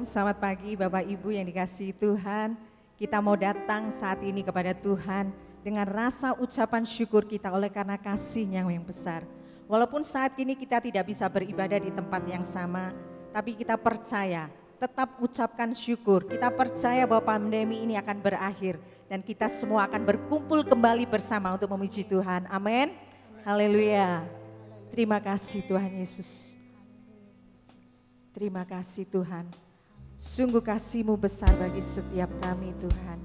selamat pagi Bapak Ibu yang dikasihi Tuhan. Kita mau datang saat ini kepada Tuhan dengan rasa ucapan syukur kita oleh karena kasih-Nya yang besar. Walaupun saat ini kita tidak bisa beribadah di tempat yang sama, tapi kita percaya, tetap ucapkan syukur. Kita percaya bahwa pandemi ini akan berakhir dan kita semua akan berkumpul kembali bersama untuk memuji Tuhan. Amin. Haleluya. Terima kasih Tuhan Yesus. Terima kasih Tuhan. Sungguh kasih-Mu besar bagi setiap kami Tuhan.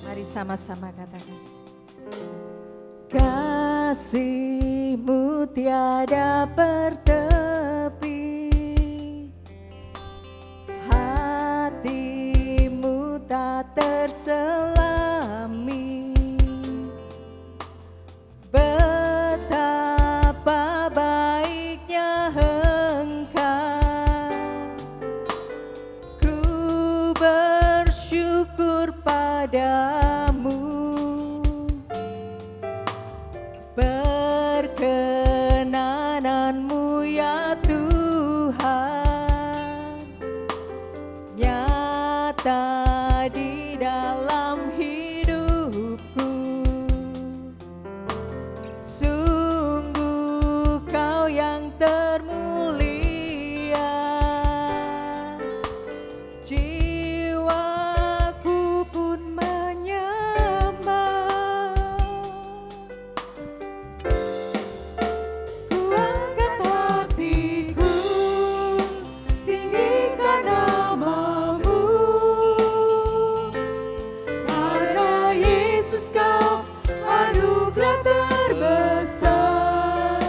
Mari sama-sama katakan. Kasih-Mu tiada bertepi, hati-Mu tak terselami. Betapa baiknya Engkau, ku bersyukur padamu. Perkenanan-Mu ya Tuhan, nyata di dalam hidupku. Sungguh Kau yang termulia, jiwaku pun menyembah. Ku angkat hatiku, tinggikan nama-Mu, karena Yesus Kau anugerah terbesar.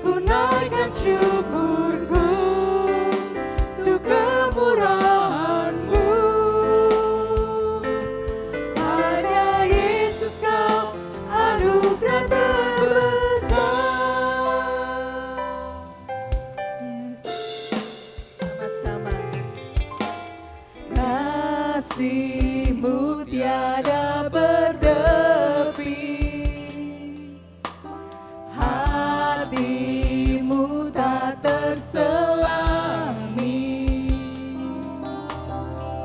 Ku naikkan syukurku untuk kemurahan-Mu, hanya Yesus Kau anugerah terbesar. Sama-sama. Kasih-Mu tiada bertepi, hati-Mu tak terselami.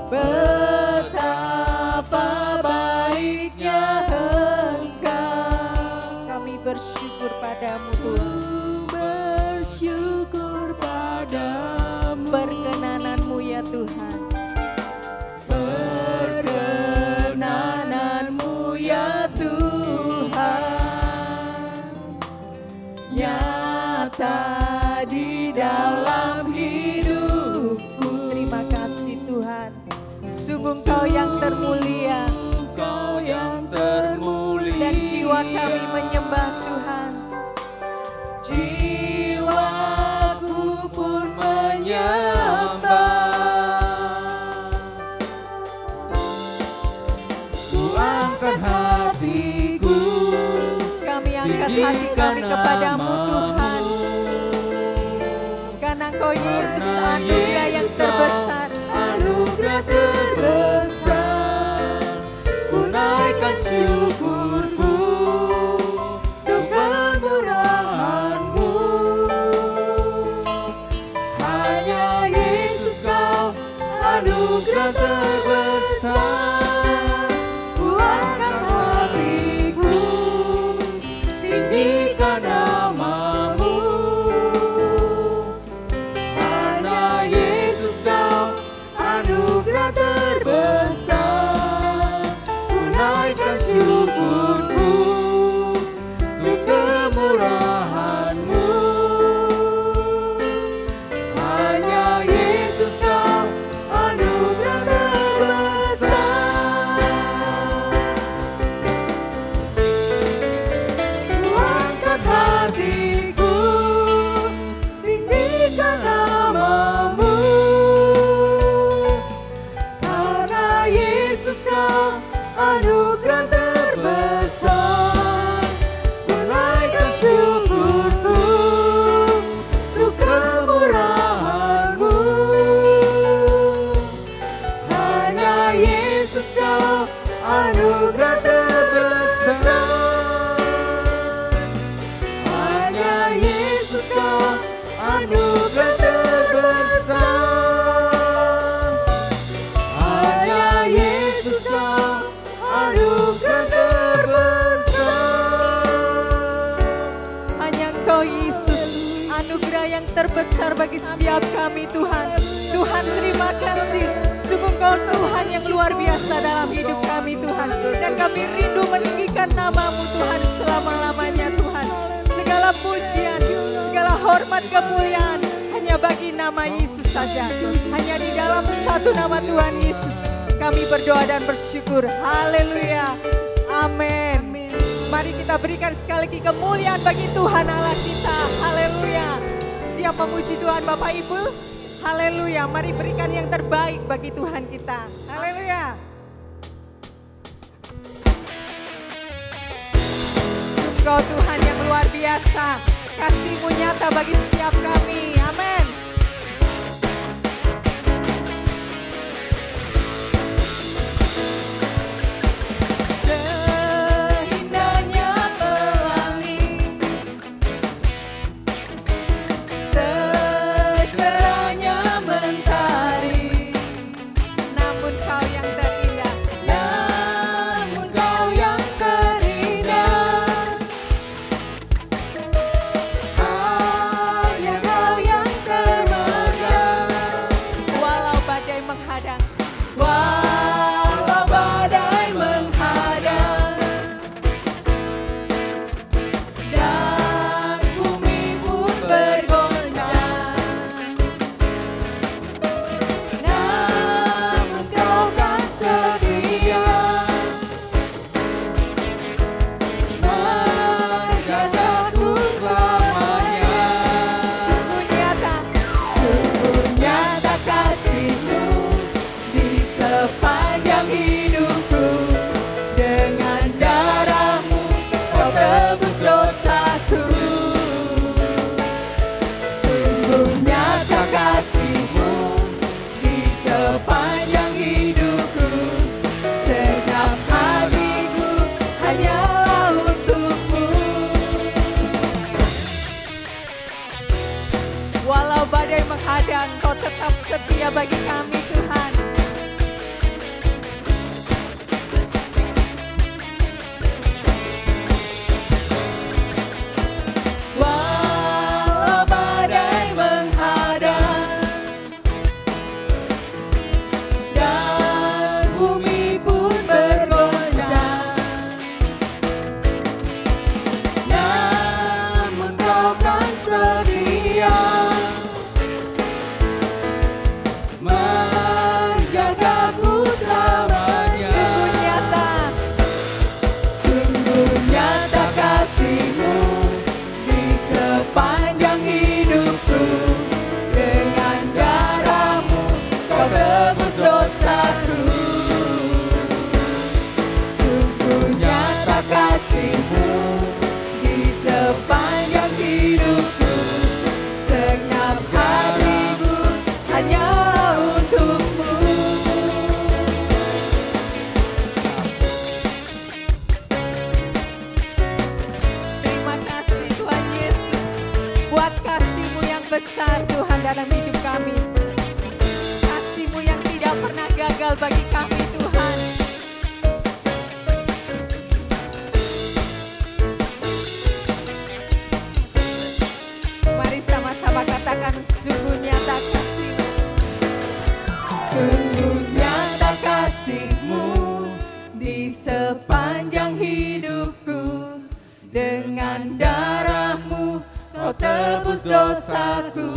Betapa baiknya Engkau, kami bersyukur padamu Tuhan. Bersyukur padamu, perkenanan-Mu ya Tuhan. Perkenanan-Mu ya Tuhan, nyata di dalam hidupku. Terima kasih Tuhan. Sungguh Engkau yang termulia, Engkau yang termulia, dan jiwa kami menyembah Tuhan. Jiwaku pun menyembah. Ku angkat hatiku, kami angkat hati kami kepadamu Tuhan, karena Engkau Yesus anugerah yang terbesar. Anugerah terbesar, ku naikkan syukurku untuk kemurahan-Mu, hanya Yesus Kau anugerah terbesar. Ku angkat hatiku, tinggikan nama-Mu, karena Yesus Kau besar bagi setiap kami Tuhan. Tuhan terima kasih, sungguh Engkau Tuhan yang luar biasa dalam hidup kami Tuhan. Dan kami rindu meninggikan nama-Mu Tuhan selama-lamanya Tuhan. Segala pujian, segala hormat kemuliaan hanya bagi nama Yesus saja. Hanya di dalam satu nama Tuhan Yesus kami berdoa dan bersyukur. Haleluya. Amin. Mari kita berikan sekali lagi kemuliaan bagi Tuhan Allah kita. Haleluya. Siap memuji Tuhan Bapak Ibu? Haleluya. Mari berikan yang terbaik bagi Tuhan kita. Haleluya. Engkau Tuhan yang luar biasa. Kasih-Mu nyata bagi setiap kami. Amin. Engkau tetap setia bagi kami Tuhan. Walau badai menghadang dan bumi pun bergoncang, namun Kau kan setia menjagaku selamanya. Sungguh nyata kasih-Mu di sepanjang hidupku. Dengan darah-Mu Kau tebus dosaku. Sungguh nyata kasih-Mu di sepanjang hidupku. Segenap hatiku hanyalah untuk-Mu. Terima kasih Tuhan Yesus buat kasih-Mu yang besar Tuhan dalam hidup kami. Kasih-Mu yang tidak pernah gagal bagi kami Tuhan. Mari sama-sama katakan, sungguh nyata kasih-Mu. Sungguh nyata kasih-Mu di sepanjang hidupku. Dengan darah-Mu Kau tebus dosaku.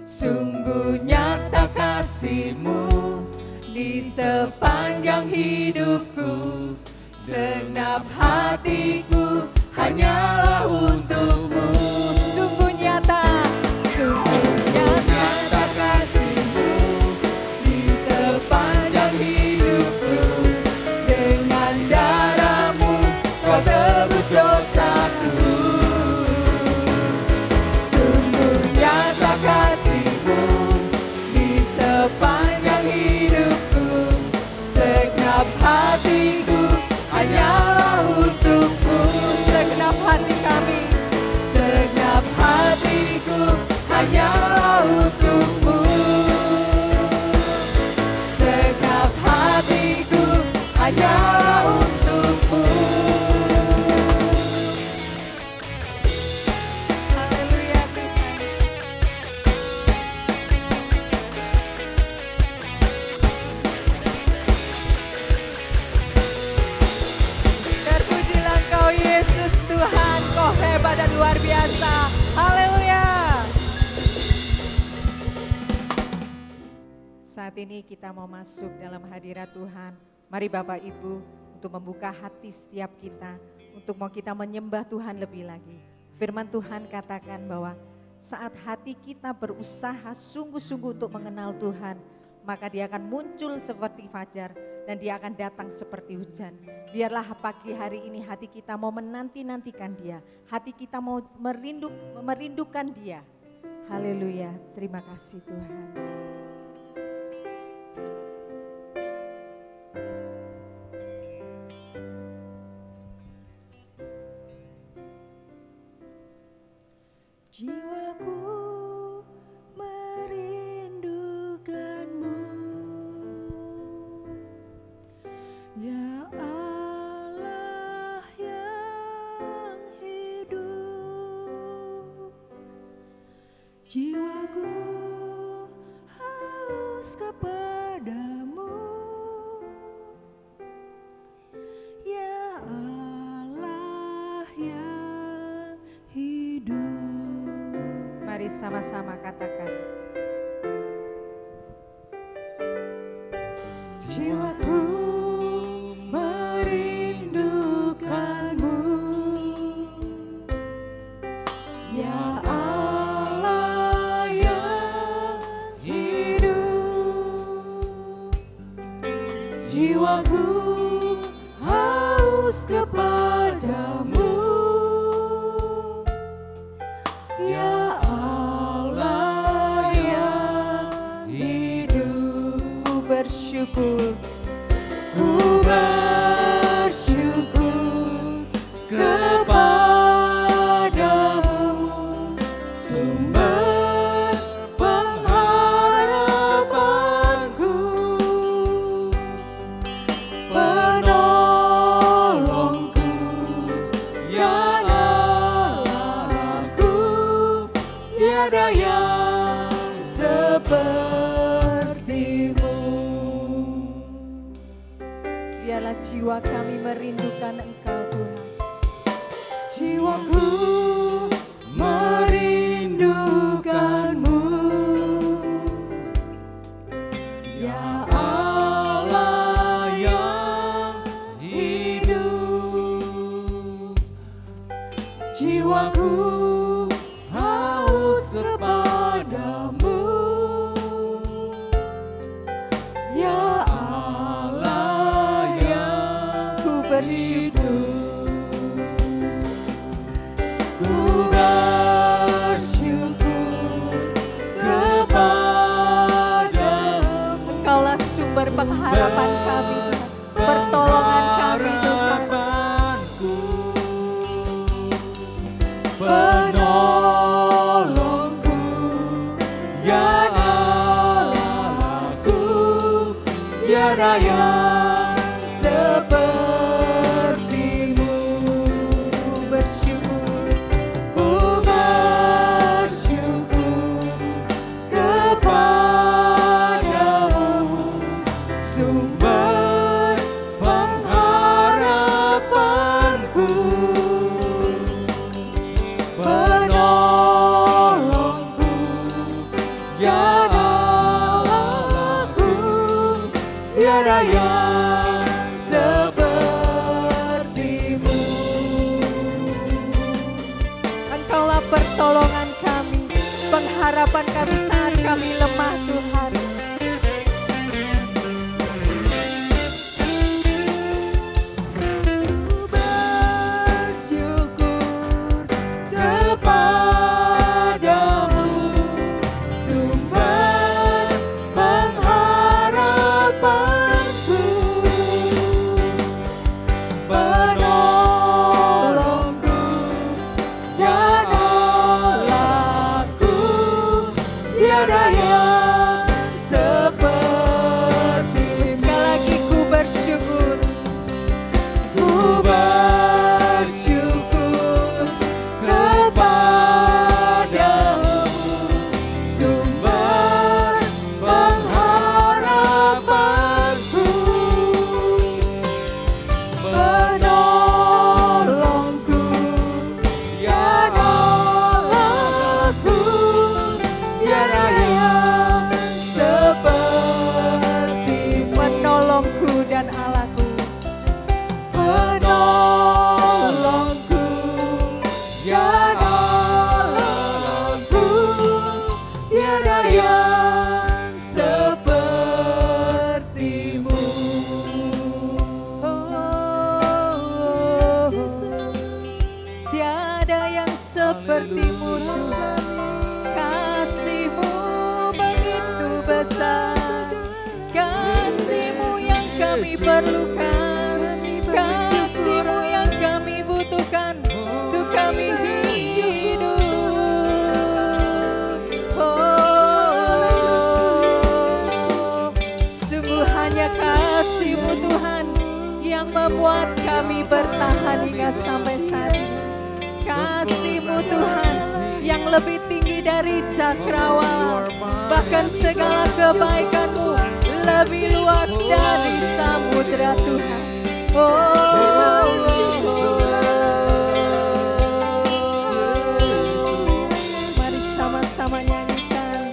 Sungguh nyata kasih-Mu di sepanjang hidupku. Segenap hatiku hanyalah untuk-Mu. Sungguh nyata kasih-Mu di sepanjang hidupku. Dengan darah-Mu Kau tebus dosaku. Sungguh nyata kasih-Mu di sepanjang hidupku. saat ini kita mau masuk dalam hadirat Tuhan. Mari Bapak Ibu untuk membuka hati setiap kita, untuk mau kita menyembah Tuhan lebih lagi. Firman Tuhan katakan bahwa saat hati kita berusaha sungguh-sungguh untuk mengenal Tuhan, maka Dia akan muncul seperti fajar dan Dia akan datang seperti hujan. Biarlah pagi hari ini hati kita mau menanti-nantikan Dia, hati kita mau merindukan Dia. Haleluya, terima kasih Tuhan. Jiwaku merindukanmu, ya Allah yang hidup. Jiwaku haus kepadamu, ya Allah yang hidup. Mari sama-sama katakan. Jiwaku merindukanmu, ya Allah yang hidup. Jiwaku haus kepadamu, ya Allah yang hidup. Ku bersyukur, Ku bersyukur kepadamu, sumber pengharapanku, penolongku, ya Allahku, tiada yang sepertimu. biarlah jiwa kami merindukan Engkau Tuhan. Jiwaku merindukanmu, ya Allah yang hidup. Jiwaku haus kepadamu, ya Allah yang Ku bersyukur, Ku bersyukur kepadamu, Engkaulah sumber pengharapan kami Tuhan, pertolongan kami Tuhan. penolongku, ya Allahku, tiada yang sepertimu. Ku bersyukur, Ku bersyukur kepadamu, sumber pengharapanku, penolongku, ya Allahku, tiada yang sepertimu. Engkaulah pertolongan kami, pengharapan kami saat kami lemah Tuhan. Ku bersyukur kepadamu, sumber pengharapanku, penolongku, ya Allahku, tiada yang lebih tinggi dari cakrawala. Bahkan segala kebaikan-Mu lebih luas dari samudra Tuhan. Mari sama-sama nyanyikan.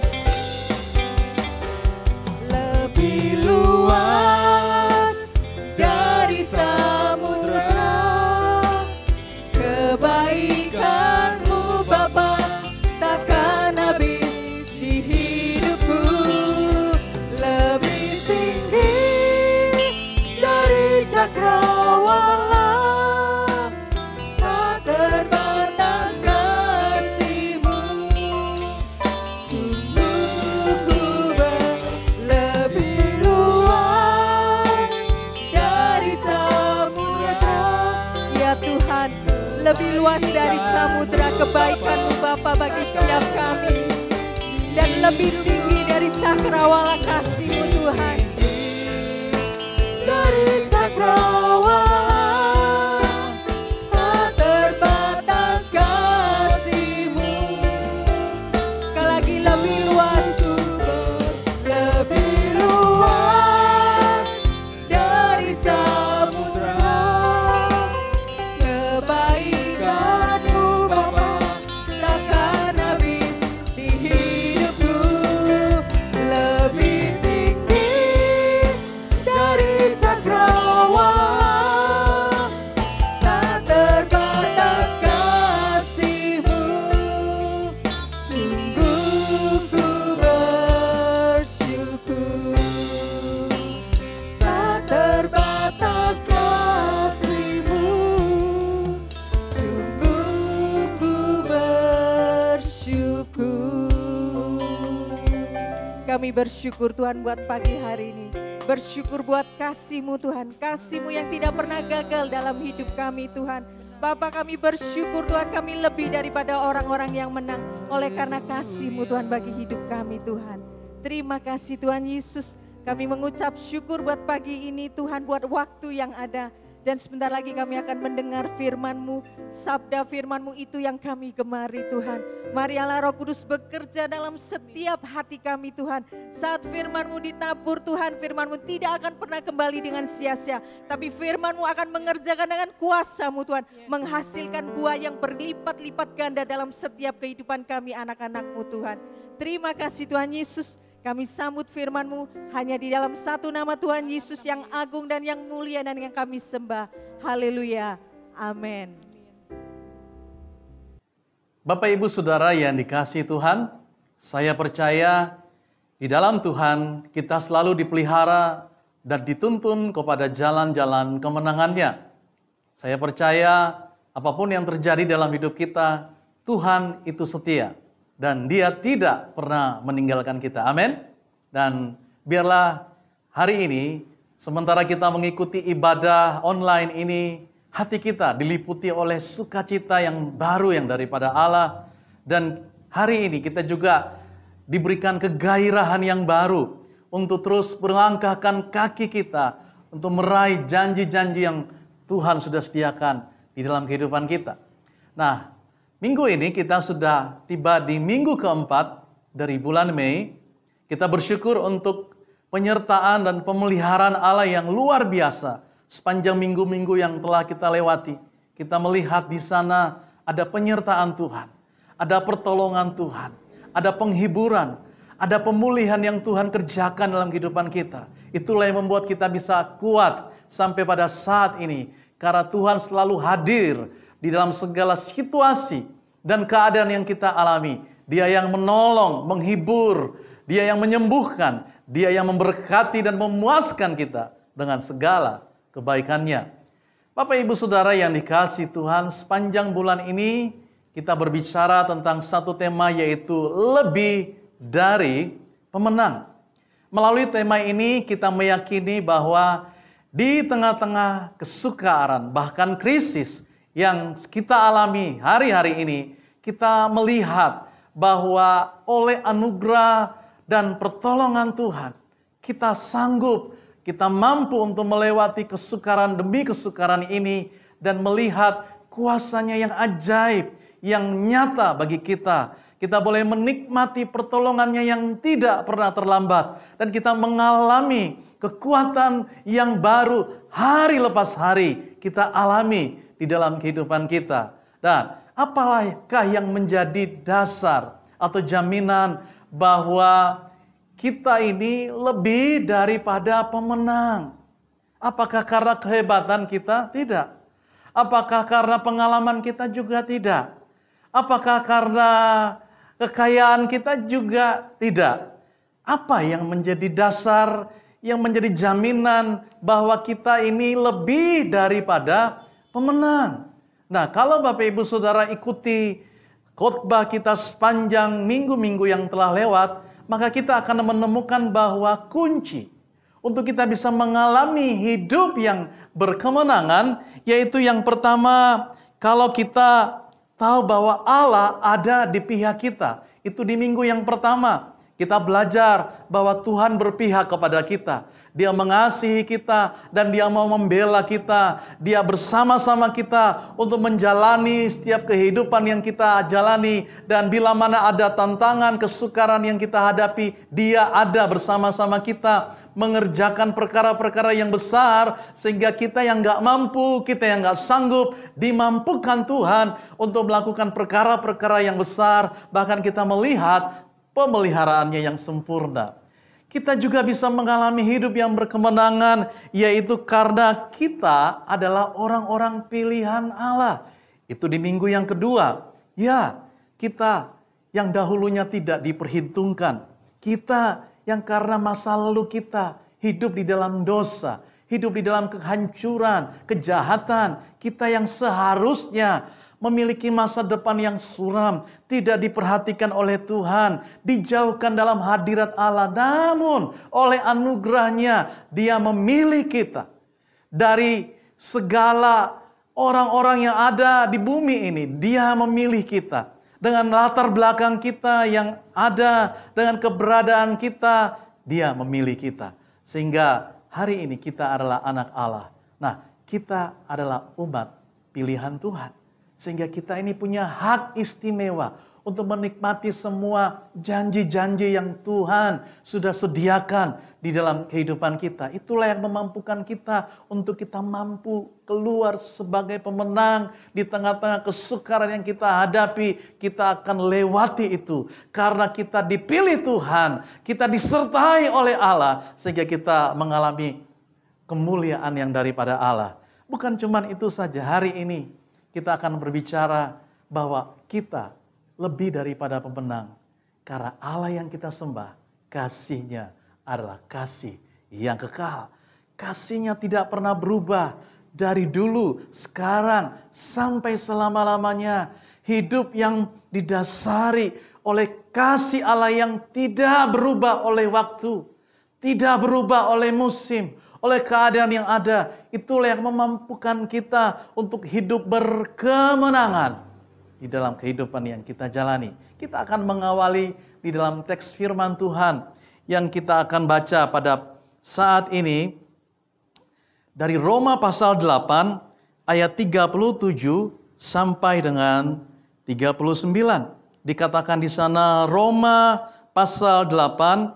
Lebih luas dari samudra, kebaikan-Mu Bapa takkan habis di hidupku. Lebih tinggi dari cakrawala, tak terbatas kasih-Mu. Sungguh ku lebih luas dari samudra. Ya Tuhan, lebih luas dari samudra kebaikan-Mu Bapa bagi setiap kami, dan lebih tinggi dari cakrawala kasih-Mu Tuhan. Dari cakrawala, tak terbatas kasih-Mu. Sekali lagi, lebih luas, lebih luas dari samudra, kebaikan-Mu Bapa takkan habis di hidupku. Lebih tinggi dari cakrawala, tak terbatas kasih-Mu. Sungguh ku bersyukur, tak terbatas kasih-Mu. Sungguh ku bersyukur. Kami bersyukur Tuhan buat pagi hari ini. Bersyukur buat kasih-Mu Tuhan. Kasih-Mu yang tidak pernah gagal dalam hidup kami Tuhan. Bapa, kami bersyukur Tuhan, kami lebih daripada orang-orang yang menang oleh karena kasih-Mu Tuhan bagi hidup kami Tuhan. Terima kasih Tuhan Yesus. Kami mengucap syukur buat pagi ini Tuhan, buat waktu yang ada. Dan sebentar lagi kami akan mendengar firman-Mu. Sabda firman-Mu itu yang kami gemari Tuhan. Mari Allah Roh Kudus bekerja dalam setiap hati kami Tuhan. Saat firman-Mu ditabur Tuhan, firman-Mu tidak akan pernah kembali dengan sia-sia. Tapi firman-Mu akan mengerjakan dengan kuasa-Mu Tuhan. Menghasilkan buah yang berlipat-lipat ganda dalam setiap kehidupan kami anak-anak-Mu Tuhan. Terima kasih Tuhan Yesus. Kami sambut firman-Mu hanya di dalam satu nama Tuhan Yesus yang agung dan yang mulia dan yang kami sembah. Haleluya. Amin. Bapak Ibu Saudara yang dikasihi Tuhan, saya percaya di dalam Tuhan kita selalu dipelihara dan dituntun kepada jalan-jalan kemenangannya. Saya percaya apapun yang terjadi dalam hidup kita, Tuhan itu setia. Dan Dia tidak pernah meninggalkan kita. Amin. Dan biarlah hari ini, sementara kita mengikuti ibadah online ini, hati kita diliputi oleh sukacita yang baru yang daripada Allah. Dan hari ini kita juga diberikan kegairahan yang baru untuk terus melangkahkan kaki kita untuk meraih janji-janji yang Tuhan sudah sediakan di dalam kehidupan kita. Nah, minggu ini kita sudah tiba di minggu keempat dari bulan Mei. Kita bersyukur untuk penyertaan dan pemeliharaan Allah yang luar biasa. Sepanjang minggu-minggu yang telah kita lewati, kita melihat di sana ada penyertaan Tuhan, ada pertolongan Tuhan, ada penghiburan, ada pemulihan yang Tuhan kerjakan dalam kehidupan kita. Itulah yang membuat kita bisa kuat sampai pada saat ini. Karena Tuhan selalu hadir di dalam segala situasi dan keadaan yang kita alami. Dia yang menolong, menghibur, Dia yang menyembuhkan, Dia yang memberkati dan memuaskan kita dengan segala kebaikannya. Bapak Ibu Saudara yang dikasihi Tuhan, sepanjang bulan ini kita berbicara tentang satu tema, yaitu lebih dari pemenang. Melalui tema ini kita meyakini bahwa di tengah-tengah kesukaran, bahkan krisis yang kita alami hari-hari ini, kita melihat bahwa oleh anugerah dan pertolongan Tuhan, kita sanggup, kita mampu untuk melewati kesukaran demi kesukaran ini dan melihat kuasanya yang ajaib, yang nyata bagi kita. Kita boleh menikmati pertolongannya yang tidak pernah terlambat. Dan kita mengalami kekuatan yang baru hari lepas hari kita alami di dalam kehidupan kita. Dan apalahkah yang menjadi dasar atau jaminan bahwa kita ini lebih daripada pemenang? Apakah karena kehebatan kita? Tidak. Apakah karena pengalaman kita? Juga tidak. Apakah karena kekayaan kita? Juga tidak. Apa yang menjadi dasar, yang menjadi jaminan bahwa kita ini lebih daripada pemenang? Nah, kalau Bapak Ibu Saudara ikuti khotbah kita sepanjang minggu-minggu yang telah lewat, maka kita akan menemukan bahwa kunci untuk kita bisa mengalami hidup yang berkemenangan, yaitu yang pertama, kalau kita tahu bahwa Allah ada di pihak kita. Itu di minggu yang pertama. Kita belajar bahwa Tuhan berpihak kepada kita. Dia mengasihi kita dan Dia mau membela kita. Dia bersama-sama kita untuk menjalani setiap kehidupan yang kita jalani. Dan bila mana ada tantangan, kesukaran yang kita hadapi, Dia ada bersama-sama kita mengerjakan perkara-perkara yang besar, sehingga kita yang gak mampu, kita yang gak sanggup, dimampukan Tuhan untuk melakukan perkara-perkara yang besar. Bahkan kita melihat pemeliharaannya yang sempurna. Kita juga bisa mengalami hidup yang berkemenangan, yaitu karena kita adalah orang-orang pilihan Allah. Itu di minggu yang kedua. Ya, kita yang dahulunya tidak diperhitungkan. Kita yang karena masa lalu kita hidup di dalam dosa, hidup di dalam kehancuran, kejahatan. Kita yang seharusnya memiliki masa depan yang suram, tidak diperhatikan oleh Tuhan, dijauhkan dalam hadirat Allah. Namun oleh anugerahnya Dia memilih kita dari segala orang-orang yang ada di bumi ini. Dia memilih kita dengan latar belakang kita yang ada, dengan keberadaan kita. Dia memilih kita sehingga hari ini kita adalah anak Allah. Nah, kita adalah umat pilihan Tuhan. Sehingga kita ini punya hak istimewa untuk menikmati semua janji-janji yang Tuhan sudah sediakan di dalam kehidupan kita. Itulah yang memampukan kita untuk kita mampu keluar sebagai pemenang di tengah-tengah kesukaran yang kita hadapi. Kita akan lewati itu karena kita dipilih Tuhan, kita disertai oleh Allah sehingga kita mengalami kemuliaan yang daripada Allah. Bukan cuma itu saja, hari ini kita akan berbicara bahwa kita lebih daripada pemenang. Karena Allah yang kita sembah, kasih-Nya adalah kasih yang kekal. Kasih-Nya tidak pernah berubah dari dulu, sekarang, sampai selama-lamanya. Hidup yang didasari oleh kasih Allah yang tidak berubah oleh waktu, tidak berubah oleh musim, oleh keadaan yang ada. Itulah yang memampukan kita untuk hidup berkemenangan di dalam kehidupan yang kita jalani. Kita akan mengawali di dalam teks firman Tuhan yang kita akan baca pada saat ini dari Roma pasal 8 ayat 37 sampai dengan 39. Dikatakan di sana Roma pasal 8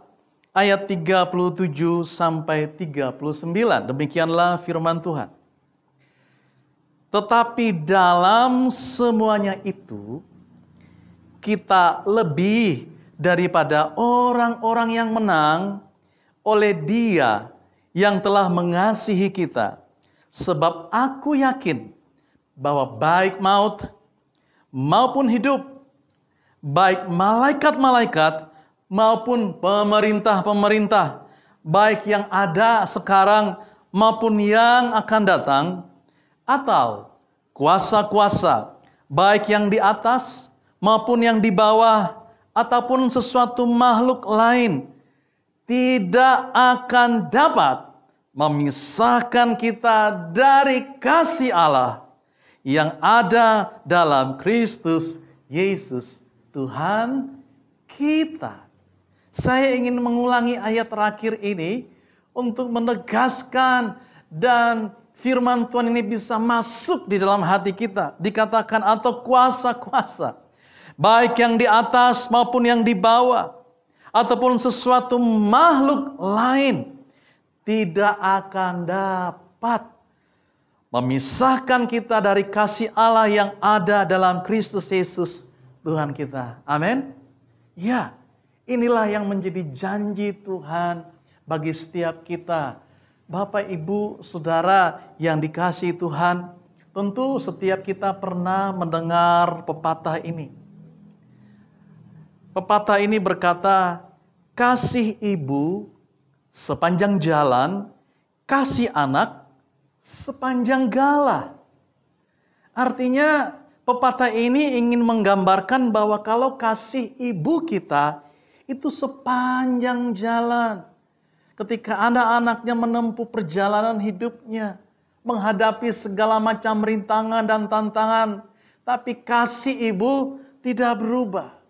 ayat 37 sampai 39. Demikianlah firman Tuhan. Tetapi dalam semuanya itu, kita lebih daripada orang-orang yang menang oleh Dia yang telah mengasihi kita. Sebab aku yakin bahwa baik maut maupun hidup, baik malaikat-malaikat maupun pemerintah-pemerintah, baik yang ada sekarang maupun yang akan datang, atau kuasa-kuasa, baik yang di atas maupun yang di bawah, ataupun sesuatu makhluk lain, tidak akan dapat memisahkan kita dari kasih Allah yang ada dalam Kristus Yesus Tuhan kita. Saya ingin mengulangi ayat terakhir ini untuk menegaskan dan firman Tuhan ini bisa masuk di dalam hati kita. Dikatakan atau kuasa-kuasa, baik yang di atas maupun yang di bawah, ataupun sesuatu makhluk lain, tidak akan dapat memisahkan kita dari kasih Allah yang ada dalam Kristus Yesus Tuhan kita. Amin. Ya, inilah yang menjadi janji Tuhan bagi setiap kita. Bapak, Ibu, Saudara yang dikasihi Tuhan, tentu setiap kita pernah mendengar pepatah ini. Pepatah ini berkata, kasih ibu sepanjang jalan, kasih anak sepanjang gala. Artinya pepatah ini ingin menggambarkan bahwa kalau kasih ibu kita itu sepanjang jalan. Ketika anak-anaknya menempuh perjalanan hidupnya, menghadapi segala macam rintangan dan tantangan, tapi kasih ibu tidak berubah.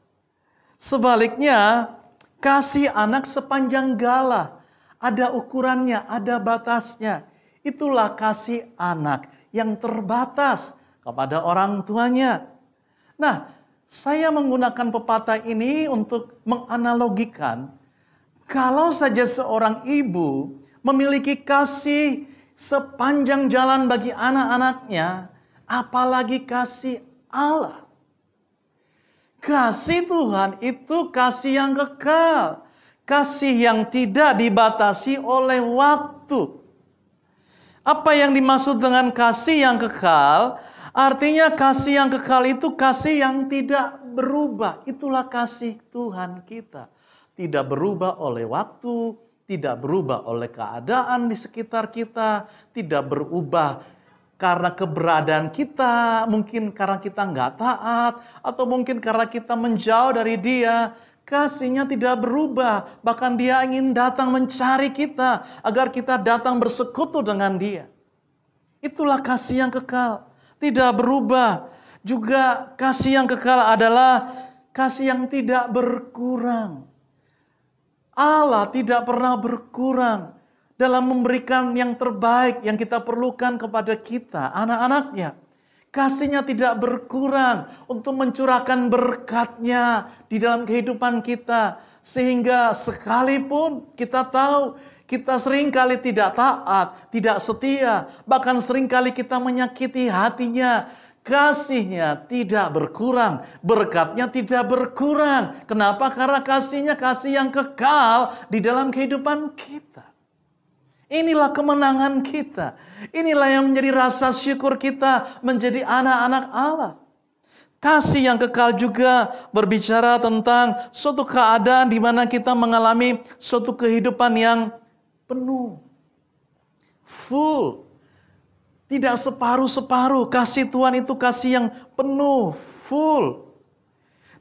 Sebaliknya, kasih anak sepanjang gala, ada ukurannya, ada batasnya. Itulah kasih anak yang terbatas kepada orang tuanya. Nah, saya menggunakan pepatah ini untuk menganalogikan, kalau saja seorang ibu memiliki kasih sepanjang jalan bagi anak-anaknya, apalagi kasih Allah. Kasih Tuhan itu kasih yang kekal, kasih yang tidak dibatasi oleh waktu. Apa yang dimaksud dengan kasih yang kekal? Artinya kasih yang kekal itu kasih yang tidak berubah. Itulah kasih Tuhan kita. Tidak berubah oleh waktu, tidak berubah oleh keadaan di sekitar kita, tidak berubah karena keberadaan kita, mungkin karena kita nggak taat, atau mungkin karena kita menjauh dari Dia. Kasihnya tidak berubah, bahkan Dia ingin datang mencari kita, agar kita datang bersekutu dengan Dia. Itulah kasih yang kekal, tidak berubah. Juga kasih yang kekal adalah kasih yang tidak berkurang. Allah tidak pernah berkurang dalam memberikan yang terbaik yang kita perlukan kepada kita, anak-anaknya. Kasihnya tidak berkurang untuk mencurahkan berkat-Nya di dalam kehidupan kita. Sehingga sekalipun kita tahu kita seringkali tidak taat, tidak setia, bahkan seringkali kita menyakiti hati-Nya. Kasih-Nya tidak berkurang, berkat-Nya tidak berkurang. Kenapa? Karena kasih-Nya kasih yang kekal di dalam kehidupan kita. Inilah kemenangan kita. Inilah yang menjadi rasa syukur kita menjadi anak-anak Allah. Kasih yang kekal juga berbicara tentang suatu keadaan di mana kita mengalami suatu kehidupan yang penuh, full. Tidak separuh-separuh. Kasih Tuhan itu kasih yang penuh, full.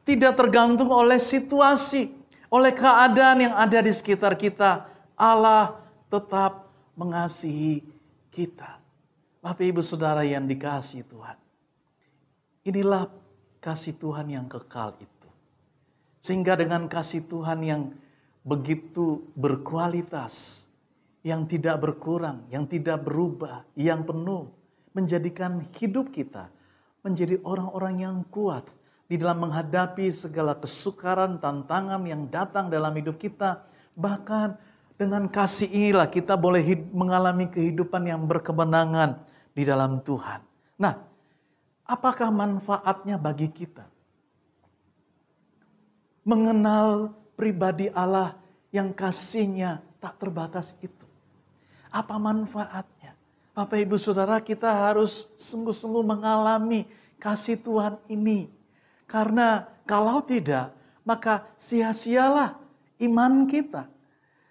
Tidak tergantung oleh situasi, oleh keadaan yang ada di sekitar kita. Allah tetap mengasihi kita. Bapak, Ibu, Saudara yang dikasihi Tuhan. Inilah kasih Tuhan yang kekal itu. Sehingga dengan kasih Tuhan yang begitu berkualitas, yang tidak berkurang, yang tidak berubah, yang penuh, menjadikan hidup kita menjadi orang-orang yang kuat di dalam menghadapi segala kesukaran, tantangan yang datang dalam hidup kita. Bahkan dengan kasih inilah kita boleh mengalami kehidupan yang berkemenangan di dalam Tuhan. Nah, apakah manfaatnya bagi kita? Mengenal pribadi Allah yang kasih-Nya tak terbatas itu. Apa manfaatnya? Bapak, Ibu, Saudara, kita harus sungguh-sungguh mengalami kasih Tuhan ini. Karena kalau tidak, maka sia-sialah iman kita.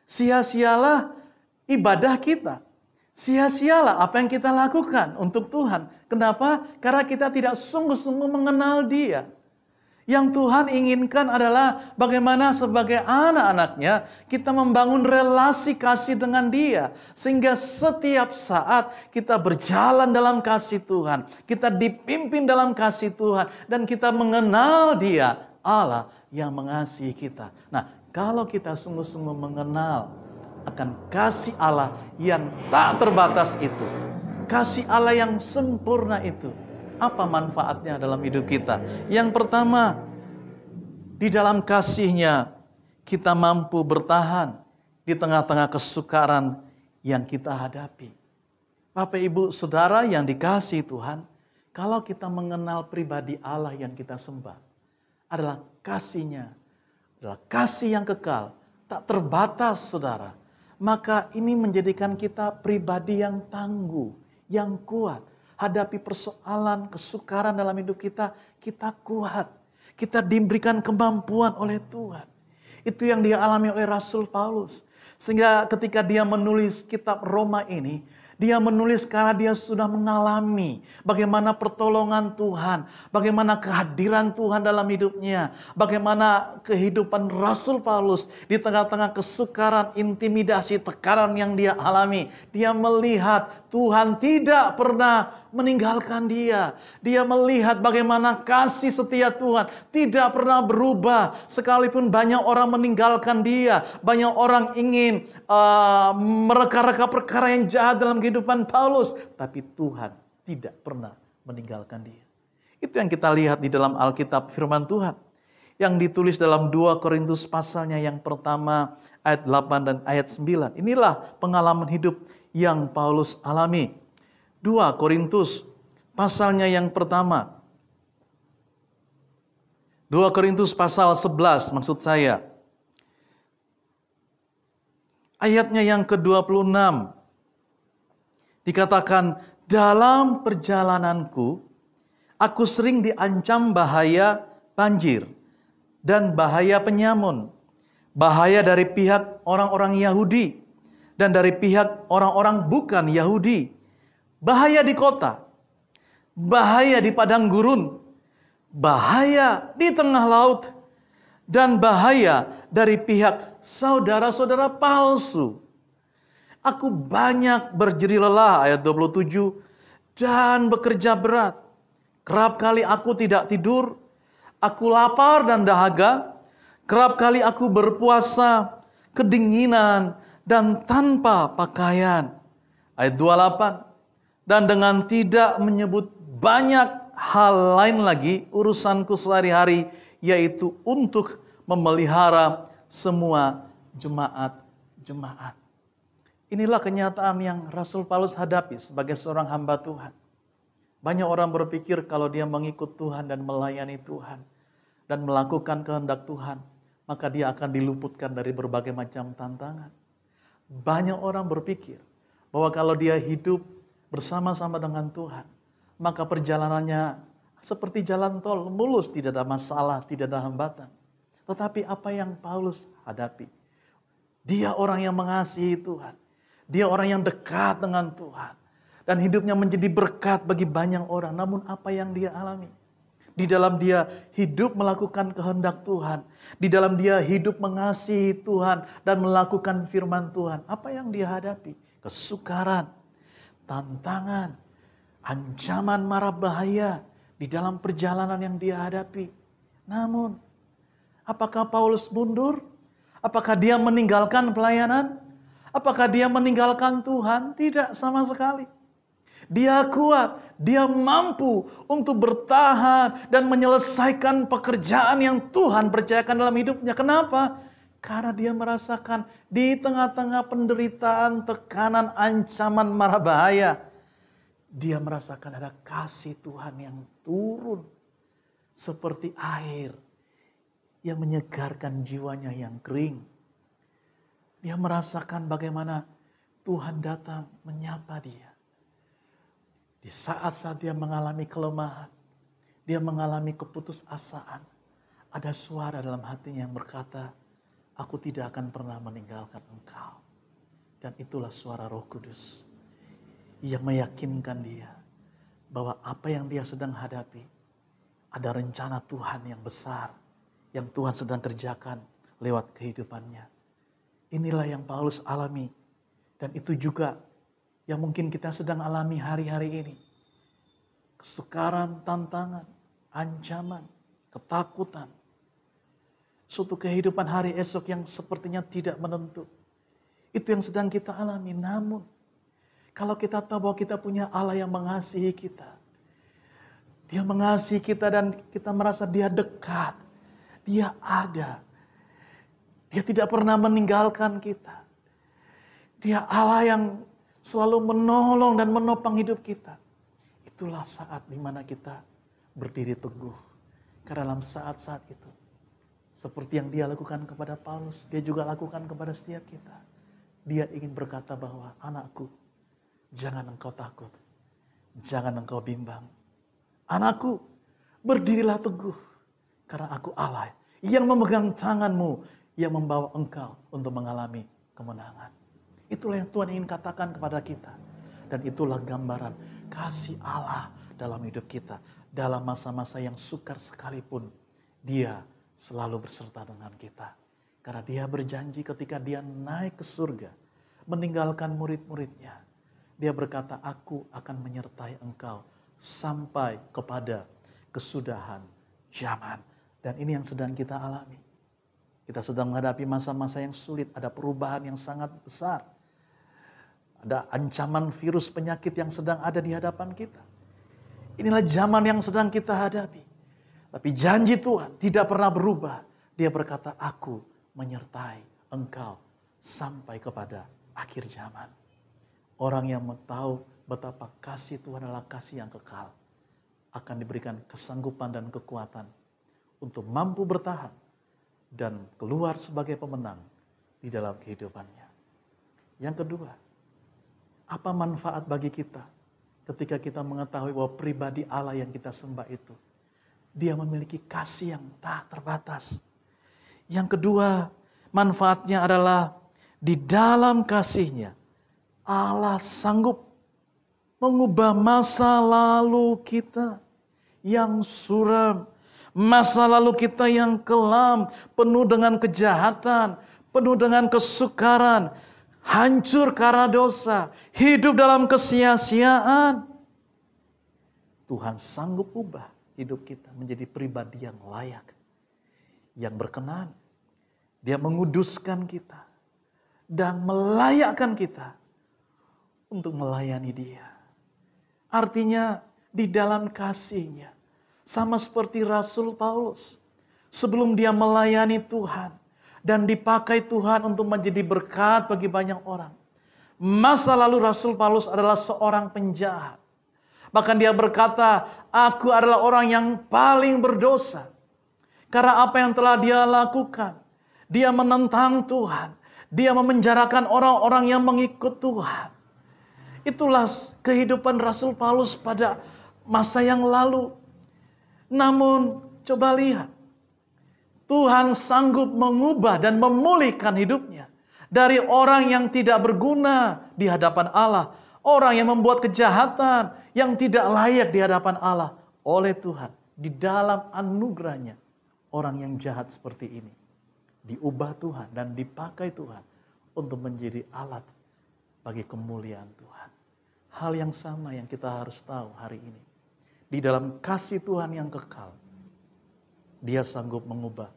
Sia-sialah ibadah kita. Sia-sialah apa yang kita lakukan untuk Tuhan. Kenapa? Karena kita tidak sungguh-sungguh mengenal Dia. Yang Tuhan inginkan adalah bagaimana sebagai anak-anaknya kita membangun relasi kasih dengan Dia. Sehingga setiap saat kita berjalan dalam kasih Tuhan. Kita dipimpin dalam kasih Tuhan. Dan kita mengenal Dia, Allah yang mengasihi kita. Nah, kalau kita sungguh-sungguh mengenal akan kasih Allah yang tak terbatas itu. Kasih Allah yang sempurna itu. Apa manfaatnya dalam hidup kita? Yang pertama, Di dalam kasih-Nya kita mampu bertahan di tengah-tengah kesukaran yang kita hadapi. Bapak, Ibu, Saudara yang dikasihi Tuhan, kalau kita mengenal pribadi Allah yang kita sembah, adalah kasih-Nya, adalah kasih yang kekal, tak terbatas, Saudara. Maka ini menjadikan kita pribadi yang tangguh, yang kuat. Hadapi persoalan, kesukaran dalam hidup kita, kita kuat. Kita diberikan kemampuan oleh Tuhan. Itu yang dia alami oleh Rasul Paulus. Sehingga ketika dia menulis kitab Roma ini, dia menulis karena dia sudah mengalami bagaimana pertolongan Tuhan, bagaimana kehadiran Tuhan dalam hidupnya, bagaimana kehidupan Rasul Paulus di tengah-tengah kesukaran, intimidasi, tekanan yang dia alami. Dia melihat Tuhan tidak pernah meninggalkan dia. Dia melihat bagaimana kasih setia Tuhan tidak pernah berubah. Sekalipun banyak orang meninggalkan dia, banyak orang ingin mereka-reka perkara yang jahat dalam kehidupan Paulus, tapi Tuhan tidak pernah meninggalkan dia. Itu yang kita lihat di dalam Alkitab firman Tuhan yang ditulis dalam 2 Korintus pasalnya yang pertama ayat 8 dan ayat 9. Inilah pengalaman hidup yang Paulus alami. 2 Korintus pasalnya yang pertama. 2 Korintus pasal 11 maksud saya. Ayatnya yang ke-26. Dikatakan, dalam perjalananku, aku sering diancam bahaya banjir dan bahaya penyamun. Bahaya dari pihak orang-orang Yahudi dan dari pihak orang-orang bukan Yahudi. Bahaya di kota, bahaya di padang gurun, bahaya di tengah laut, dan bahaya dari pihak saudara-saudara palsu. Aku banyak berjerih lelah, ayat 27, dan bekerja berat. Kerap kali aku tidak tidur, aku lapar dan dahaga. Kerap kali aku berpuasa, kedinginan, dan tanpa pakaian. Ayat 28, dan dengan tidak menyebut banyak hal lain lagi, urusanku sehari-hari, yaitu untuk memelihara semua jemaat-jemaat. Inilah kenyataan yang Rasul Paulus hadapi sebagai seorang hamba Tuhan. Banyak orang berpikir kalau dia mengikut Tuhan dan melayani Tuhan dan melakukan kehendak Tuhan, maka dia akan diluputkan dari berbagai macam tantangan. Banyak orang berpikir bahwa kalau dia hidup bersama-sama dengan Tuhan, maka perjalanannya seperti jalan tol, mulus, tidak ada masalah, tidak ada hambatan. Tetapi apa yang Paulus hadapi? Dia orang yang mengasihi Tuhan. Dia orang yang dekat dengan Tuhan. Dan hidupnya menjadi berkat bagi banyak orang. Namun apa yang dia alami? Di dalam dia hidup melakukan kehendak Tuhan. Di dalam dia hidup mengasihi Tuhan dan melakukan firman Tuhan. Apa yang dia hadapi? Kesukaran, tantangan, ancaman mara bahaya di dalam perjalanan yang dia hadapi. Namun, apakah Paulus mundur? Apakah dia meninggalkan pelayanan? Apakah dia meninggalkan Tuhan? Tidak sama sekali. Dia kuat, dia mampu untuk bertahan dan menyelesaikan pekerjaan yang Tuhan percayakan dalam hidupnya. Kenapa? Karena dia merasakan di tengah-tengah penderitaan, tekanan, ancaman, mara bahaya, dia merasakan ada kasih Tuhan yang turun seperti air yang menyegarkan jiwanya yang kering. Dia merasakan bagaimana Tuhan datang menyapa dia. Di saat-saat dia mengalami kelemahan, dia mengalami keputusasaan, ada suara dalam hatinya yang berkata, aku tidak akan pernah meninggalkan engkau. Dan itulah suara Roh Kudus yang meyakinkan dia bahwa apa yang dia sedang hadapi, ada rencana Tuhan yang besar yang Tuhan sedang kerjakan lewat kehidupannya. Inilah yang Paulus alami, dan itu juga yang mungkin kita sedang alami hari-hari ini. Kesukaran, tantangan, ancaman, ketakutan. Suatu kehidupan hari esok yang sepertinya tidak menentu. Itu yang sedang kita alami. Namun, kalau kita tahu bahwa kita punya Allah yang mengasihi kita. Dia mengasihi kita dan kita merasa dia dekat. Dia ada. Dia tidak pernah meninggalkan kita. Dia Allah yang selalu menolong dan menopang hidup kita. Itulah saat dimana kita berdiri teguh. Karena dalam saat-saat itu, seperti yang dia lakukan kepada Paulus, dia juga lakukan kepada setiap kita. Dia ingin berkata bahwa, anakku, jangan engkau takut. Jangan engkau bimbang. Anakku, berdirilah teguh. Karena aku Allah yang memegang tanganmu, yang membawa engkau untuk mengalami kemenangan. Itulah yang Tuhan ingin katakan kepada kita. Dan itulah gambaran kasih Allah dalam hidup kita. Dalam masa-masa yang sukar sekalipun, dia selalu berserta dengan kita. Karena dia berjanji ketika dia naik ke surga, meninggalkan murid-muridnya. Dia berkata, aku akan menyertai engkau sampai kepada kesudahan zaman. Dan ini yang sedang kita alami. Kita sedang menghadapi masa-masa yang sulit, ada perubahan yang sangat besar. Ada ancaman virus penyakit yang sedang ada di hadapan kita. Inilah zaman yang sedang kita hadapi. Tapi janji Tuhan tidak pernah berubah. Dia berkata, aku menyertai engkau sampai kepada akhir zaman. Orang yang tahu betapa kasih Tuhan adalah kasih yang kekal, akan diberikan kesanggupan dan kekuatan untuk mampu bertahan dan keluar sebagai pemenang di dalam kehidupannya. Yang kedua, apa manfaat bagi kita ketika kita mengetahui bahwa pribadi Allah yang kita sembah itu, dia memiliki kasih yang tak terbatas. Yang kedua, manfaatnya adalah di dalam kasihnya, Allah sanggup mengubah masa lalu kita yang suram, masa lalu kita yang kelam, penuh dengan kejahatan, penuh dengan kesukaran, hancur karena dosa, hidup dalam kesia-siaan. Tuhan sanggup ubah hidup kita menjadi pribadi yang layak, yang berkenan. Dia menguduskan kita dan melayakkan kita untuk melayani Dia. Artinya di dalam kasih-Nya, sama seperti Rasul Paulus, sebelum dia melayani Tuhan dan dipakai Tuhan untuk menjadi berkat bagi banyak orang. Masa lalu Rasul Paulus adalah seorang penjahat. Bahkan dia berkata, aku adalah orang yang paling berdosa. Karena apa yang telah dia lakukan. Dia menentang Tuhan. Dia memenjarakan orang-orang yang mengikut Tuhan. Itulah kehidupan Rasul Paulus pada masa yang lalu. Namun coba lihat. Tuhan sanggup mengubah dan memulihkan hidupnya. Dari orang yang tidak berguna di hadapan Allah. Orang yang membuat kejahatan yang tidak layak di hadapan Allah. Oleh Tuhan. Di dalam anugerahnya. Orang yang jahat seperti ini. Diubah Tuhan dan dipakai Tuhan. Untuk menjadi alat bagi kemuliaan Tuhan. Hal yang sama yang kita harus tahu hari ini. Di dalam kasih Tuhan yang kekal. Dia sanggup mengubah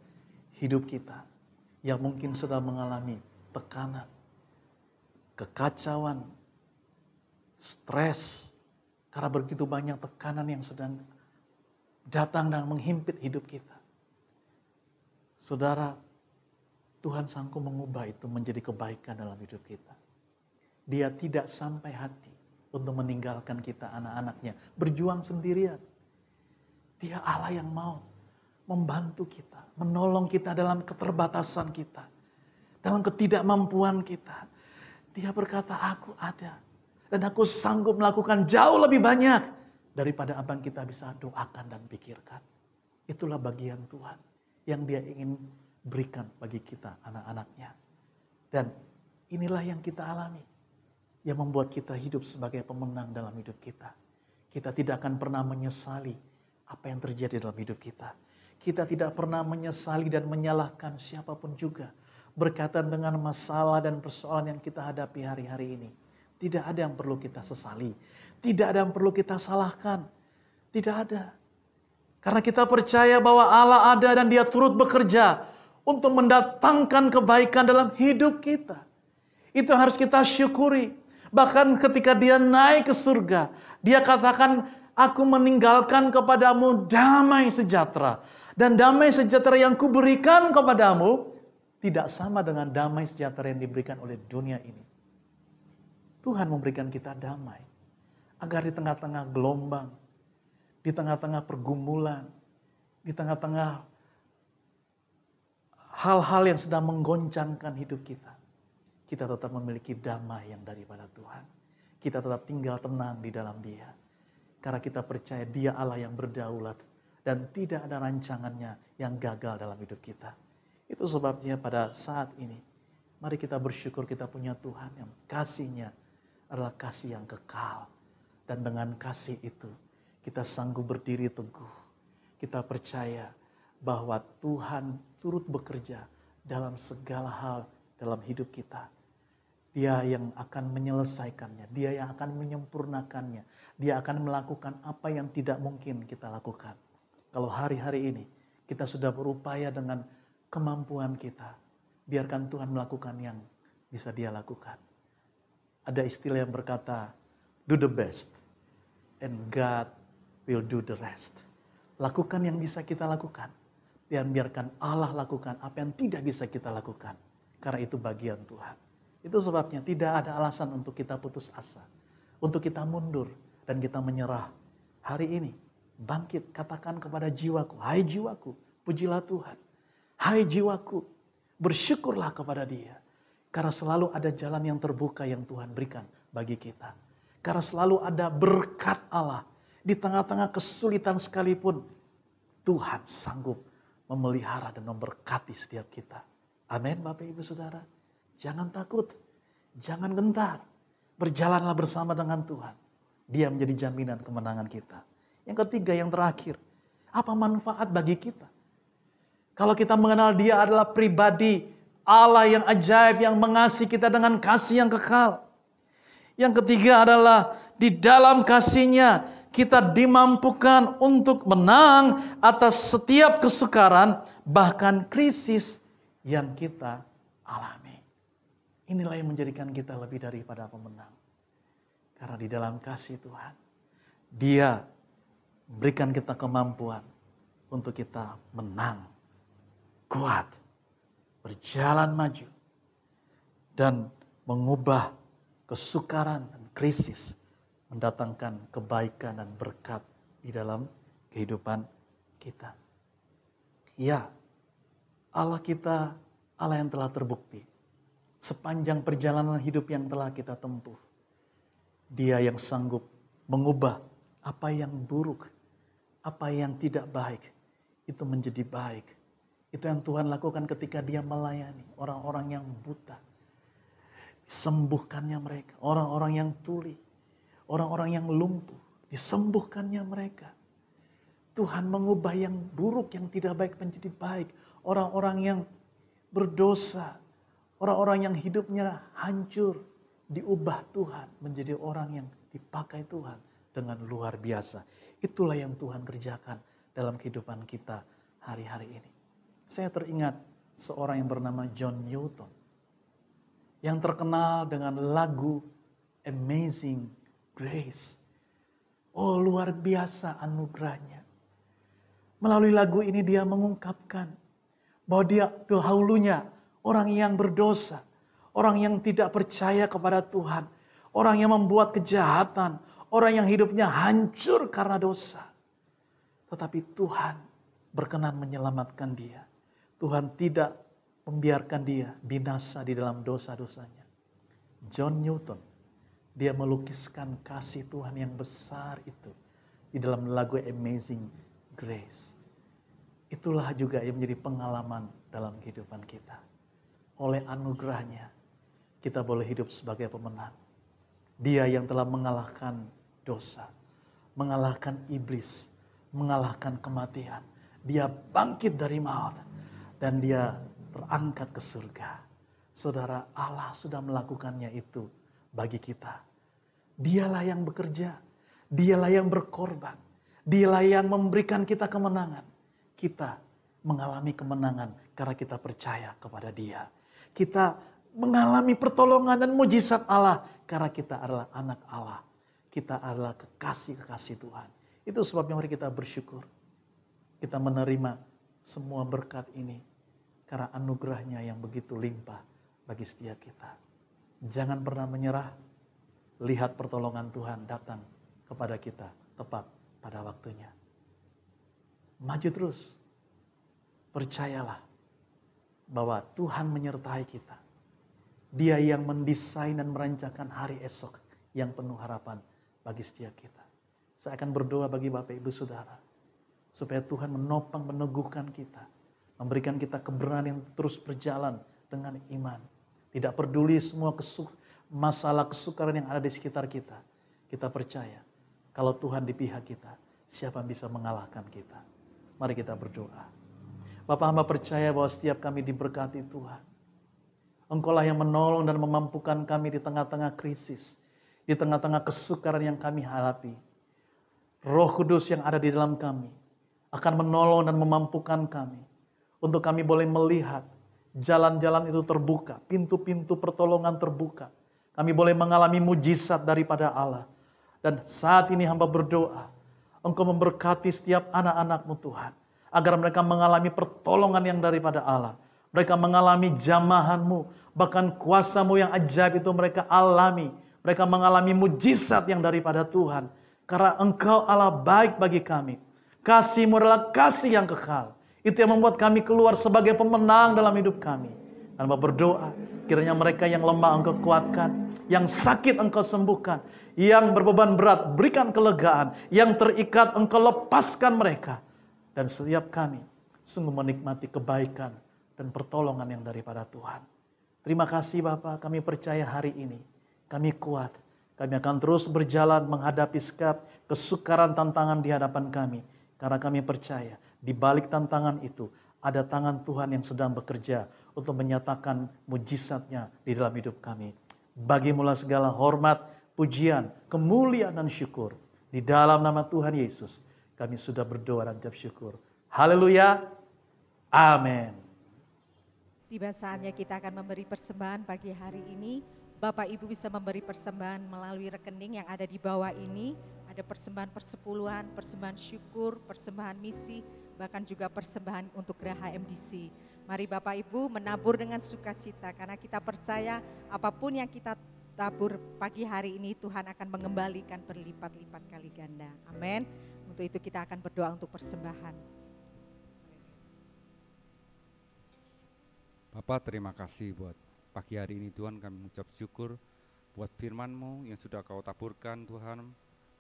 hidup kita yang mungkin sedang mengalami tekanan, kekacauan, stres, karena begitu banyak tekanan yang sedang datang dan menghimpit hidup kita. Saudara, Tuhan sanggup mengubah itu menjadi kebaikan dalam hidup kita. Dia tidak sampai hati untuk meninggalkan kita anak-anaknya, berjuang sendirian. Dia Allah yang mau membantu kita, menolong kita dalam keterbatasan kita, dalam ketidakmampuan kita. Dia berkata, aku ada dan aku sanggup melakukan jauh lebih banyak daripada apa yang kita bisa doakan dan pikirkan. Itulah bagian Tuhan yang Dia ingin berikan bagi kita anak-anaknya. Dan inilah yang kita alami, yang membuat kita hidup sebagai pemenang dalam hidup kita. Kita tidak akan pernah menyesali apa yang terjadi dalam hidup kita. Kita tidak pernah menyesali dan menyalahkan siapapun juga berkaitan dengan masalah dan persoalan yang kita hadapi hari-hari ini. Tidak ada yang perlu kita sesali. Tidak ada yang perlu kita salahkan. Tidak ada. Karena kita percaya bahwa Allah ada dan Dia turut bekerja untuk mendatangkan kebaikan dalam hidup kita. Itu harus kita syukuri. Bahkan ketika Dia naik ke surga, Dia katakan, aku meninggalkan kepadamu damai sejahtera. Dan damai sejahtera yang kuberikan kepadamu tidak sama dengan damai sejahtera yang diberikan oleh dunia ini. Tuhan memberikan kita damai. Agar di tengah-tengah gelombang, di tengah-tengah pergumulan, di tengah-tengah hal-hal yang sedang menggoncangkan hidup kita, kita tetap memiliki damai yang daripada Tuhan. Kita tetap tinggal tenang di dalam Dia. Karena kita percaya Dia Allah yang berdaulat dan tidak ada rancangannya yang gagal dalam hidup kita. Itu sebabnya pada saat ini, mari kita bersyukur kita punya Tuhan yang kasih-Nya adalah kasih yang kekal. Dan dengan kasih itu, kita sanggup berdiri teguh. Kita percaya bahwa Tuhan turut bekerja dalam segala hal dalam hidup kita. Dia yang akan menyelesaikannya, Dia yang akan menyempurnakannya. Dia akan melakukan apa yang tidak mungkin kita lakukan. Kalau hari-hari ini kita sudah berupaya dengan kemampuan kita, biarkan Tuhan melakukan yang bisa Dia lakukan. Ada istilah yang berkata, do the best and God will do the rest. Lakukan yang bisa kita lakukan. Dan biarkan Allah lakukan apa yang tidak bisa kita lakukan. Karena itu bagian Tuhan. Itu sebabnya tidak ada alasan untuk kita putus asa. Untuk kita mundur dan kita menyerah. Hari ini bangkit, katakan kepada jiwaku, hai jiwaku, pujilah Tuhan. Hai jiwaku, bersyukurlah kepada Dia. Karena selalu ada jalan yang terbuka yang Tuhan berikan bagi kita. Karena selalu ada berkat Allah. Di tengah-tengah kesulitan sekalipun, Tuhan sanggup memelihara dan memberkati setiap kita. Amin Bapak Ibu Saudara. Jangan takut, jangan gentar. Berjalanlah bersama dengan Tuhan. Dia menjadi jaminan kemenangan kita. Yang ketiga, yang terakhir. Apa manfaat bagi kita? Kalau kita mengenal Dia adalah pribadi Allah yang ajaib, yang mengasihi kita dengan kasih yang kekal. Yang ketiga adalah di dalam kasih-Nya kita dimampukan untuk menang atas setiap kesukaran, bahkan krisis yang kita alami. Inilah yang menjadikan kita lebih daripada pemenang. Karena di dalam kasih Tuhan, Dia berikan kita kemampuan untuk kita menang, kuat, berjalan maju, dan mengubah kesukaran dan krisis, mendatangkan kebaikan dan berkat di dalam kehidupan kita. Ya, Allah kita, Allah yang telah terbukti. Sepanjang perjalanan hidup yang telah kita tempuh, Dia yang sanggup mengubah apa yang buruk, apa yang tidak baik, itu menjadi baik. Itu yang Tuhan lakukan ketika Dia melayani orang-orang yang buta. Disembuhkannya mereka, orang-orang yang tuli, orang-orang yang lumpuh, disembuhkannya mereka. Tuhan mengubah yang buruk, yang tidak baik menjadi baik. Orang-orang yang berdosa, orang-orang yang hidupnya hancur, diubah Tuhan menjadi orang yang dipakai Tuhan dengan luar biasa. Itulah yang Tuhan kerjakan dalam kehidupan kita hari-hari ini. Saya teringat seorang yang bernama John Newton, yang terkenal dengan lagu Amazing Grace. Oh, luar biasa anugerahnya. Melalui lagu ini dia mengungkapkan bahwa dia dahulunya orang yang berdosa, orang yang tidak percaya kepada Tuhan, orang yang membuat kejahatan, orang yang hidupnya hancur karena dosa. Tetapi Tuhan berkenan menyelamatkan dia. Tuhan tidak membiarkan dia binasa di dalam dosa-dosanya. John Newton, dia melukiskan kasih Tuhan yang besar itu di dalam lagu Amazing Grace. Itulah juga yang menjadi pengalaman dalam kehidupan kita. Oleh anugerahnya, kita boleh hidup sebagai pemenang. Dia yang telah mengalahkan dosa, mengalahkan iblis, mengalahkan kematian. Dia bangkit dari maut dan dia terangkat ke surga. Saudara, Allah sudah melakukannya itu bagi kita. Dialah yang bekerja, Dialah yang berkorban, Dialah yang memberikan kita kemenangan. Kita mengalami kemenangan karena kita percaya kepada Dia. Kita mengalami pertolongan dan mujizat Allah karena kita adalah anak Allah. Kita adalah kekasih-kekasih Tuhan. Itu sebabnya mari kita bersyukur. Kita menerima semua berkat ini karena anugerahnya yang begitu limpah bagi setiap kita. Jangan pernah menyerah, lihat pertolongan Tuhan datang kepada kita tepat pada waktunya. Maju terus, percayalah bahwa Tuhan menyertai kita. Dia yang mendesain dan merancangkan hari esok yang penuh harapan bagi setiap kita. Saya akan berdoa bagi Bapak Ibu Saudara, supaya Tuhan menopang, meneguhkan kita, memberikan kita keberanian terus berjalan dengan iman. Tidak peduli semua masalah kesukaran yang ada di sekitar kita. Kita percaya, kalau Tuhan di pihak kita, siapa yang bisa mengalahkan kita? Mari kita berdoa. Bapak, hamba percaya bahwa setiap kami diberkati Tuhan. Engkaulah yang menolong dan memampukan kami di tengah-tengah krisis, di tengah-tengah kesukaran yang kami hadapi. Roh Kudus yang ada di dalam kami akan menolong dan memampukan kami untuk kami boleh melihat jalan-jalan itu terbuka, pintu-pintu pertolongan terbuka. Kami boleh mengalami mujizat daripada Allah. Dan saat ini hamba berdoa, Engkau memberkati setiap anak-anak-Mu Tuhan, agar mereka mengalami pertolongan yang daripada Allah. Mereka mengalami jamahan-Mu, bahkan kuasa-Mu yang ajaib itu mereka alami. Mereka mengalami mujizat yang daripada Tuhan. Karena Engkau Allah baik bagi kami. Kasih-Mu adalah kasih yang kekal. Itu yang membuat kami keluar sebagai pemenang dalam hidup kami. Dan berdoa, kiranya mereka yang lemah Engkau kuatkan, yang sakit Engkau sembuhkan, yang berbeban berat berikan kelegaan, yang terikat Engkau lepaskan mereka. Dan setiap kami sungguh menikmati kebaikan dan pertolongan yang daripada Tuhan. Terima kasih Bapa, kami percaya hari ini kami kuat. Kami akan terus berjalan menghadapi setiap kesukaran tantangan di hadapan kami. Karena kami percaya di balik tantangan itu ada tangan Tuhan yang sedang bekerja untuk menyatakan mujizatnya di dalam hidup kami. Bagimulah segala hormat, pujian, kemuliaan dan syukur. Di dalam nama Tuhan Yesus kami sudah berdoa dan ucap syukur. Haleluya. Amin. Tiba saatnya kita akan memberi persembahan pagi hari ini. Bapak Ibu bisa memberi persembahan melalui rekening yang ada di bawah ini. Ada persembahan persepuluhan, persembahan syukur, persembahan misi, bahkan juga persembahan untuk Geraha MDC. Mari Bapak Ibu menabur dengan sukacita karena kita percaya apapun yang kita tabur pagi hari ini Tuhan akan mengembalikan berlipat-lipat kali ganda. Amin. Untuk itu kita akan berdoa untuk persembahan. Bapak, terima kasih buat pagi hari ini Tuhan, kami mengucap syukur buat firman-Mu yang sudah Kau taburkan Tuhan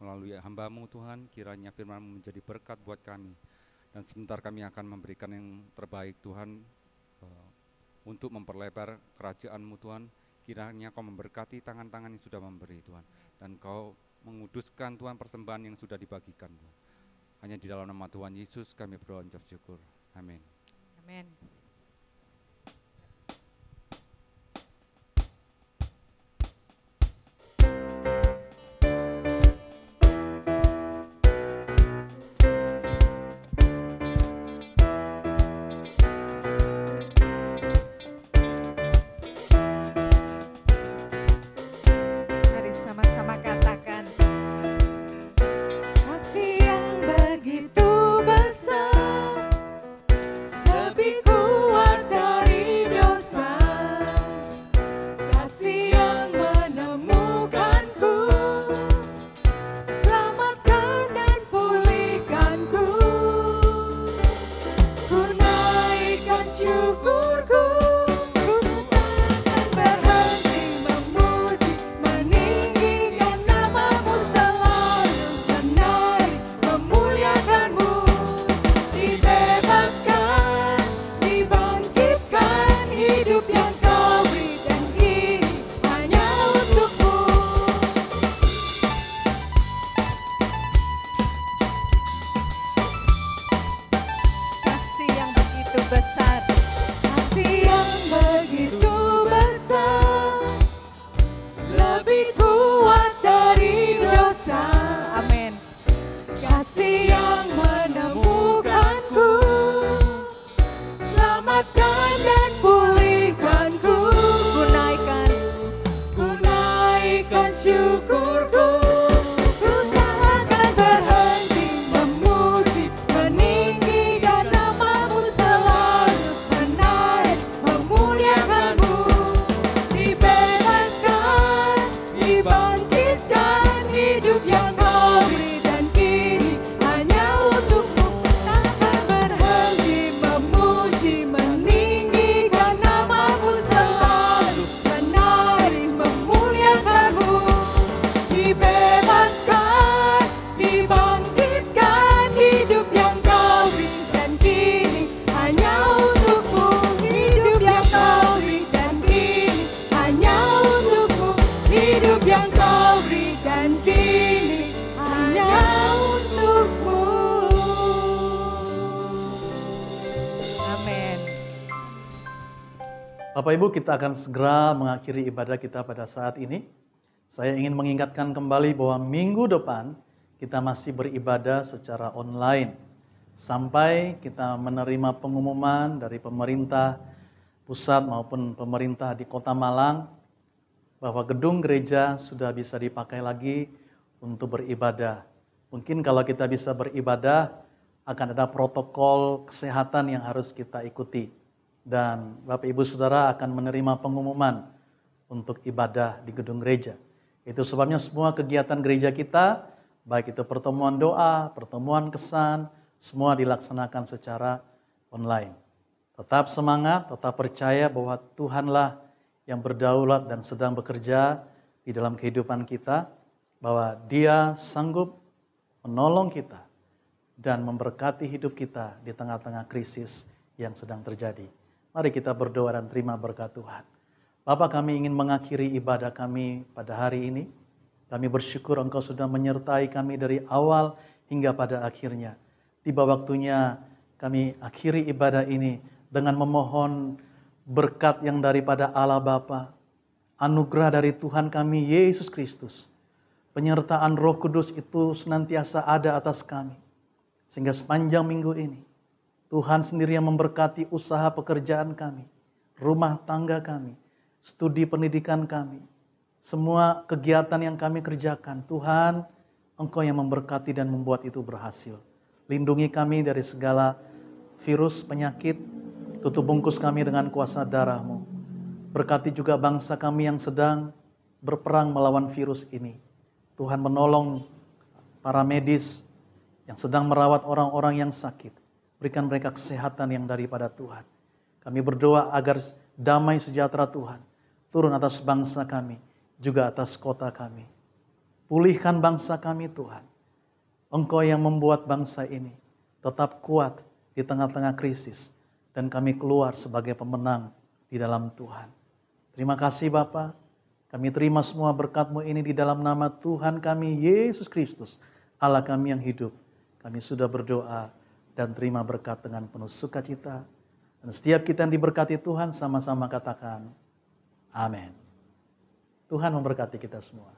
melalui hamba-Mu Tuhan. Kiranya firman-Mu menjadi berkat buat kami. Dan sebentar kami akan memberikan yang terbaik Tuhan untuk memperlebar kerajaan-Mu Tuhan. Kiranya Kau memberkati tangan-tangan yang sudah memberi Tuhan. Dan Kau menguduskan Tuhan persembahan yang sudah dibagikan Tuhan. Hanya di dalam nama Tuhan Yesus kami berdoa dan ucap syukur. Amin. Amin. Selamatkan dan pulihkan. Bapak Ibu, kita akan segera mengakhiri ibadah kita pada saat ini. Saya ingin mengingatkan kembali bahwa minggu depan kita masih beribadah secara online. Sampai kita menerima pengumuman dari pemerintah pusat maupun pemerintah di Kota Malang bahwa gedung gereja sudah bisa dipakai lagi untuk beribadah. Mungkin kalau kita bisa beribadah, akan ada protokol kesehatan yang harus kita ikuti. Dan Bapak Ibu Saudara akan menerima pengumuman untuk ibadah di gedung gereja. Itu sebabnya semua kegiatan gereja kita, baik itu pertemuan doa, pertemuan kesan, semua dilaksanakan secara online. Tetap semangat, tetap percaya bahwa Tuhanlah yang berdaulat dan sedang bekerja di dalam kehidupan kita, bahwa Dia sanggup menolong kita dan memberkati hidup kita di tengah-tengah krisis yang sedang terjadi. Mari kita berdoa dan terima berkat Tuhan. Bapa, kami ingin mengakhiri ibadah kami pada hari ini. Kami bersyukur Engkau sudah menyertai kami dari awal hingga pada akhirnya. Tiba waktunya kami akhiri ibadah ini dengan memohon berkat yang daripada Allah Bapa, anugerah dari Tuhan kami Yesus Kristus, penyertaan Roh Kudus itu senantiasa ada atas kami. Sehingga sepanjang minggu ini, Tuhan sendiri yang memberkati usaha pekerjaan kami, rumah tangga kami, studi pendidikan kami, semua kegiatan yang kami kerjakan. Tuhan, Engkau yang memberkati dan membuat itu berhasil. Lindungi kami dari segala virus, penyakit, tutup bungkus kami dengan kuasa darah-Mu. Berkati juga bangsa kami yang sedang berperang melawan virus ini. Tuhan menolong para medis yang sedang merawat orang-orang yang sakit. Berikan mereka kesehatan yang daripada Tuhan. Kami berdoa agar damai sejahtera Tuhan turun atas bangsa kami, juga atas kota kami. Pulihkan bangsa kami Tuhan. Engkau yang membuat bangsa ini tetap kuat di tengah-tengah krisis. Dan kami keluar sebagai pemenang di dalam Tuhan. Terima kasih Bapa. Kami terima semua berkat-Mu ini di dalam nama Tuhan kami Yesus Kristus, Allah kami yang hidup. Kami sudah berdoa dan terima berkat dengan penuh sukacita. Dan setiap kita yang diberkati Tuhan sama-sama katakan, amin. Tuhan memberkati kita semua.